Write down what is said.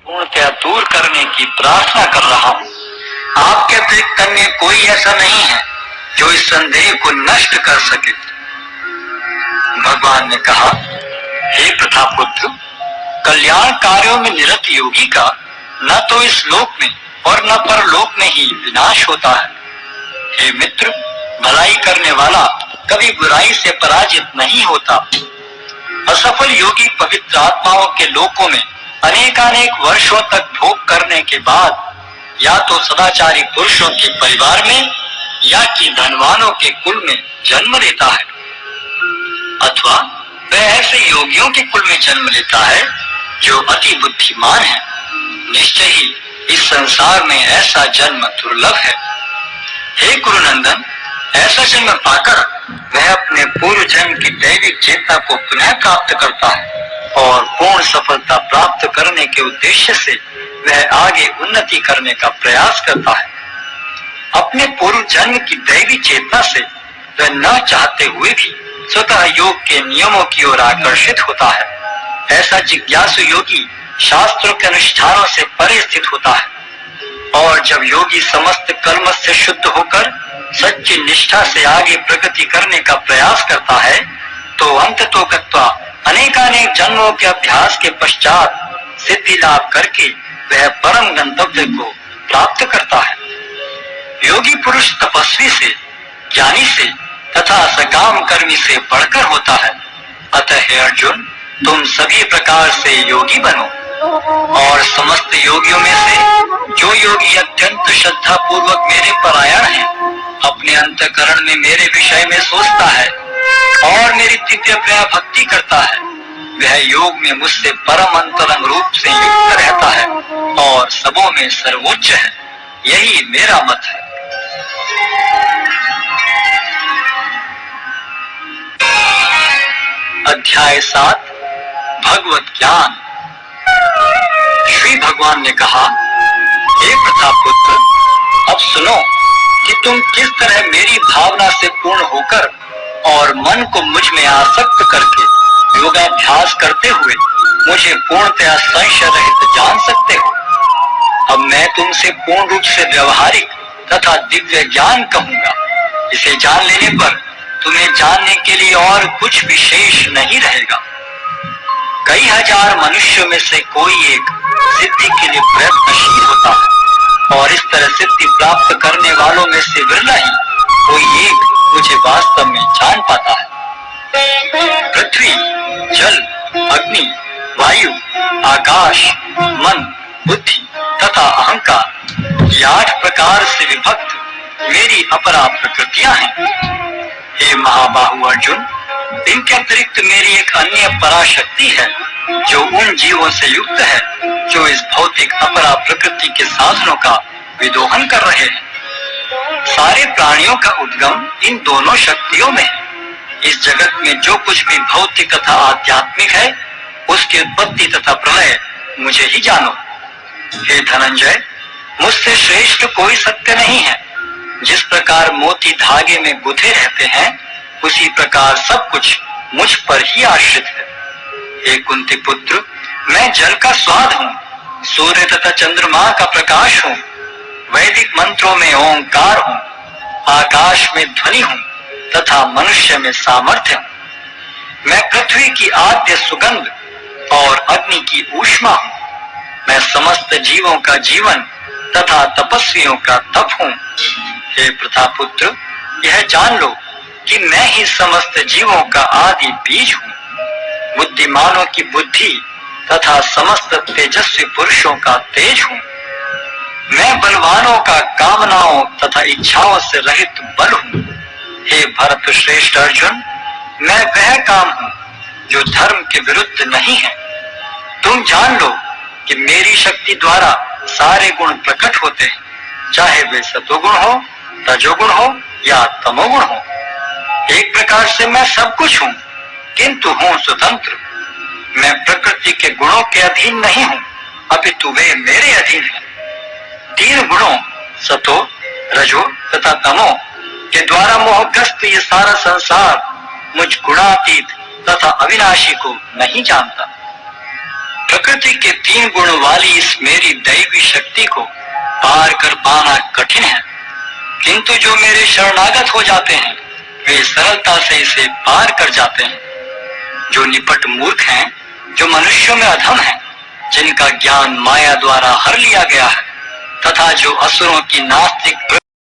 पूर्णतया दूर करने की प्रार्थना कर रहा हूँ। आपके अतिरिक्त अन्य कोई ऐसा नहीं है जो इस संदेह को नष्ट कर सके। भगवान ने कहा, हे प्रथापुत्र, कल्याण कार्यों में निरत योगी का न तो इस लोक में और न परलोक में ही विनाश होता है। हे मित्र, भलाई करने वाला कभी बुराई से पराजित नहीं होता। असफल योगी पवित्र आत्माओं के लोकों में अनेकानेक वर्षों तक भोग करने के बाद या तो सदाचारी पुरुषों के परिवार में या कि धनवानों के कुल में जन्म लेता है, अथवा वह ऐसे योगियों के कुल में जन्म लेता है जो अति बुद्धिमान है। निश्चय ही इस संसार में ऐसा जन्म दुर्लभ है। हे कुरुनंदन, ऐसा जन्म पाकर वह अपने पूर्व जन्म की दैविक चेतना को पुनः प्राप्त करता है और पूर्ण सफलता प्राप्त करने के उद्देश्य से वह आगे उन्नति करने का प्रयास करता है। अपने पूर्व जन्म की दैवी चेतना से वह न चाहते हुए भी स्वतः योग के नियमों की ओर आकर्षित होता है। ऐसा जिज्ञासु योगी शास्त्रों के अनुष्ठानों से परे स्थित होता है और जब योगी समस्त कर्म से शुद्ध होकर सच्ची निष्ठा से आगे प्रगति करने का प्रयास करता है तो अंततोगत्वा अनेकानेक जन्मों के अभ्यास के पश्चात सिद्धि लाभ करके वह परम गंतव्य को प्राप्त करता है। योगी पुरुष तपस्वी से, ज्ञानी से तथा सकाम कर्मी से बढ़कर होता है। अतः हे अर्जुन, तुम सभी प्रकार से योगी बनो और समस्त योगियों में से जो योगी अत्यंत श्रद्धा पूर्वक मेरे परायण है, अपने अंतःकरण में मेरे विषय में सोचता है और मेरी तृतीय प्रिय भक्ति करता है, वह योग में मुझसे परम अंतरंग रूप से युक्त रहता है और सबों में सर्वोच्च है। यही मेरा मत है। अध्याय 7 भगवत ज्ञान। श्री भगवान ने कहा, हे प्रथापुत्र, अब सुनो कि तुम किस तरह मेरी भावना से पूर्ण होकर और मन को मुझ में आसक्त करके योगाभ्यास करते हुए मुझे पूर्णतया संशय रहित जान सकते हो। अब मैं तुमसे पूर्ण रूप से व्यवहारिक तथा दिव्य ज्ञान कहूंगा। इसे जान लेने पर तुम्हें जानने के लिए और कुछ विशेष नहीं रहेगा। कई हजार मनुष्यों में से कोई एक सिद्धि के लिए प्रयत्नशील होता है और इस तरह सिद्धि प्राप्त करने वालों में से विरला ही कोई एक मुझे वास्तव में जान पाता है। पृथ्वी, जल, अग्नि, वायु, आकाश, मन, बुद्धि तथा अहंकार, ये 8 प्रकार से विभक्त मेरी अपरा प्रकृतियां हैं। हे महाबाहु अर्जुन, इनके अतिरिक्त मेरी एक अन्य पराशक्ति है जो उन जीवों से युक्त है जो इस भौतिक अपरा प्रकृति के साधनों का विदोहन कर रहे हैं। सारे प्राणियों का उद्गम इन दोनों शक्तियों में है। इस जगत में जो कुछ भी भौतिक तथा आध्यात्मिक है उसकी उत्पत्ति तथा प्रलय मुझे ही जानो। हे धनंजय, मुझसे श्रेष्ठ कोई सत्य नहीं है। जिस प्रकार मोती धागे में गुथे रहते हैं उसी प्रकार सब कुछ मुझ पर ही आश्रित है। हे कुंती पुत्र, मैं जल का स्वाद हूँ, सूर्य तथा चंद्रमा का प्रकाश हूँ, वैदिक मंत्रों में ओंकार हूँ, आकाश में ध्वनि हूँ तथा मनुष्य में सामर्थ्य हूँ। मैं पृथ्वी की आद्य सुगंध और अग्नि की ऊष्मा हूँ। मैं समस्त जीवों का जीवन तथा तपस्वियों का तप हूँ। हे प्रथापुत्र, यह जान लो कि मैं ही समस्त जीवों का आदि बीज हूँ। बुद्धिमानों की बुद्धि तथा समस्त तेजस्वी पुरुषों का तेज हूँ। मैं बलवानों का कामनाओं तथा इच्छाओं से रहित बल हूँ। हे भरत श्रेष्ठ अर्जुन, मैं वह काम हूँ जो धर्म के विरुद्ध नहीं है। तुम जान लो कि मेरी शक्ति द्वारा सारे गुण प्रकट होते हैं, चाहे वे सतोगुण हो, रजोगुण हो या तमोगुण हो। एक प्रकार से मैं सब कुछ हूँ, किंतु हूँ स्वतंत्र। मैं प्रकृति के गुणों के अधीन नहीं हूँ, अपितु वे मेरे अधीन हैं। 3 गुणों सतो, रजो तथा तमो के द्वारा मोहग्रस्त ये सारा संसार मुझ गुणातीत तथा अविनाशी को नहीं जानता। प्रकृति प्रकृति के 3 गुण वाली इस मेरी दैवी शक्ति को पार कर पाना कठिन है, किंतु जो मेरे शरणागत हो जाते हैं वे सरलता से इसे पार कर जाते हैं। जो निपट मूर्ख हैं, जो मनुष्यों में अधम हैं, जिनका ज्ञान माया द्वारा हर लिया गया है, तथा जो असुरों की नास्तिक